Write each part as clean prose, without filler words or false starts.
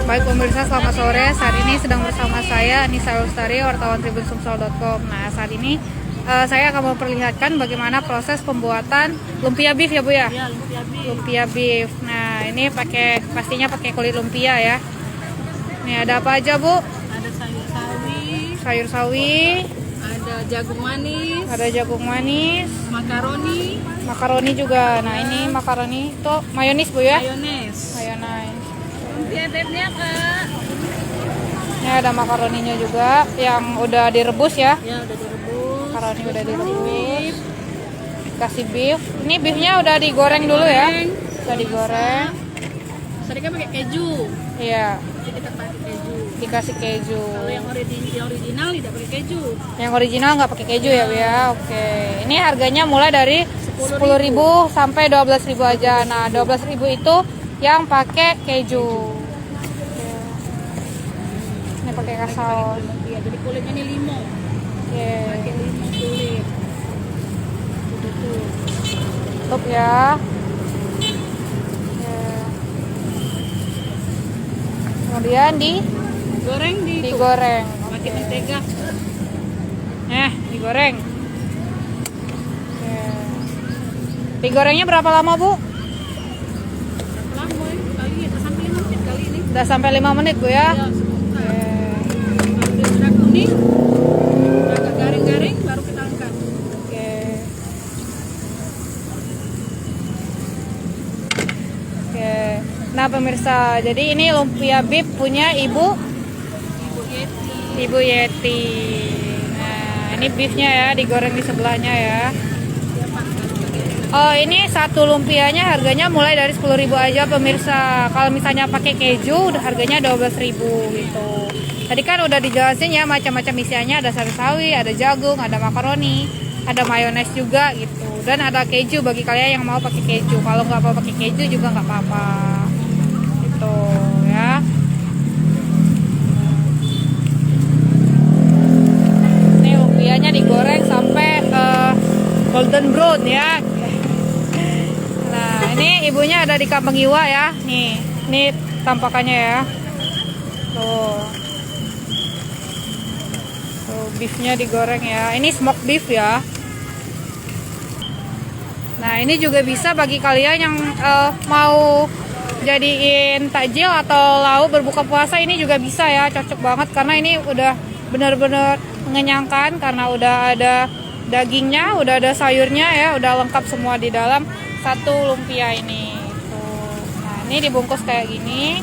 Baik pemirsa, selamat sore. Saat ini sedang bersama saya Nisa Lustari, wartawan tribunsumsel.com. Nah, saat ini saya akan memperlihatkan bagaimana proses pembuatan lumpia beef ya Bu ya? Iya, lumpia beef. Lumpia beef. Nah, ini pastinya pakai kulit lumpia ya. Ini ada apa aja Bu? Ada sayur sawi, Sayur sawi, ada jagung manis, ada jagung manis, makaroni, makaroni juga. Nah, ini makaroni itu mayonis Bu ya? mayones. Mayonis. Lumpia beefnya Kak. Ini ada makaroninya juga yang udah direbus ya. Ya udah direbus. Makaroni udah direbus. Kasih beef. Ini beefnya udah digoreng dulu ya. Udah digoreng. Tadi kan pakai keju. Iya, Jadi kita pakai keju. dikasih keju. Kalau yang original tidak pakai keju. Yang original nggak pakai keju ya, Bu ya. Oke. Ini harganya mulai dari 10.000 sampai 12.000 aja. Nah, 12.000 itu yang pakai keju. Oke. Ini pakai kasaus. Iya, jadi kulitnya ini limau. Oke. Pakai limau kulit. Tuh. Tutup ya. Oke. Kemudian Goreng digoreng. pakai Oke. mentega. Digoreng. Oke. Digorengnya berapa lama, Bu? Lama kali ya, sampai 5 menit kali ini. Udah sampai 5 menit, Bu ya. Ya, sebentar. Oke. Kalau sudah kuning, udah agak garing-garing, baru kita angkat. Oke. Oke. Nah, pemirsa, jadi ini lumpia beef punya Ibu Yeti. Ibu Yeti. Nah, ini beefnya ya, digoreng di sebelahnya ya. Oh, ini satu lumpianya harganya mulai dari 10.000 aja pemirsa. Kalau misalnya pakai keju udah harganya 12.000 gitu. Tadi kan udah dijelasin ya macam-macam isiannya, ada sayur sawi, ada jagung, ada makaroni, ada mayones juga gitu. Dan ada keju bagi kalian yang mau pakai keju. Kalau nggak mau pakai keju juga nggak apa-apa. Gitu ya. Ini lumpianya digoreng sampai golden brown ya. Nah, ini ibunya ada di Kampung Iwa ya. Nih, ini tampakannya ya. Tuh. Tuh, beefnya digoreng ya. Ini smoke beef ya. Nah, ini juga bisa bagi kalian yang mau jadiin takjil atau lauk berbuka puasa, ini juga bisa ya. Cocok banget karena ini udah bener-bener mengenyangkan karena udah ada dagingnya, udah ada sayurnya ya, udah lengkap semua di dalam satu lumpia ini. Tuh. Nah, ini dibungkus kayak gini.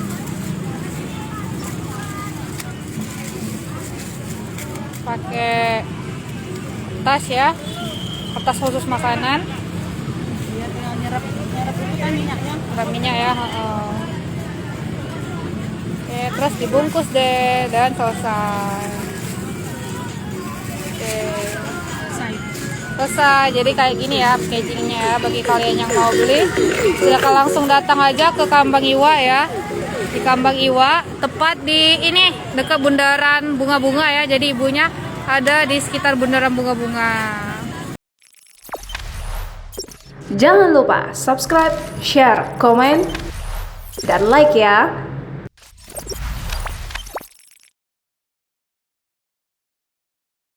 Pakai tas ya, kertas khusus makanan. Biar tinggal nyerap itu kan minyaknya. Ada minyak ya. Oke, terus dibungkus deh dan selesai. Oke. Selesai, jadi kayak gini ya packagingnya ya. Bagi kalian yang mau beli, silakan langsung datang aja ke Kampung Iwa ya. Di Kampung Iwa, tepat di ini dekat bundaran bunga-bunga ya. Jadi ibunya ada di sekitar bundaran bunga-bunga. Jangan lupa subscribe, share, komen, dan like ya.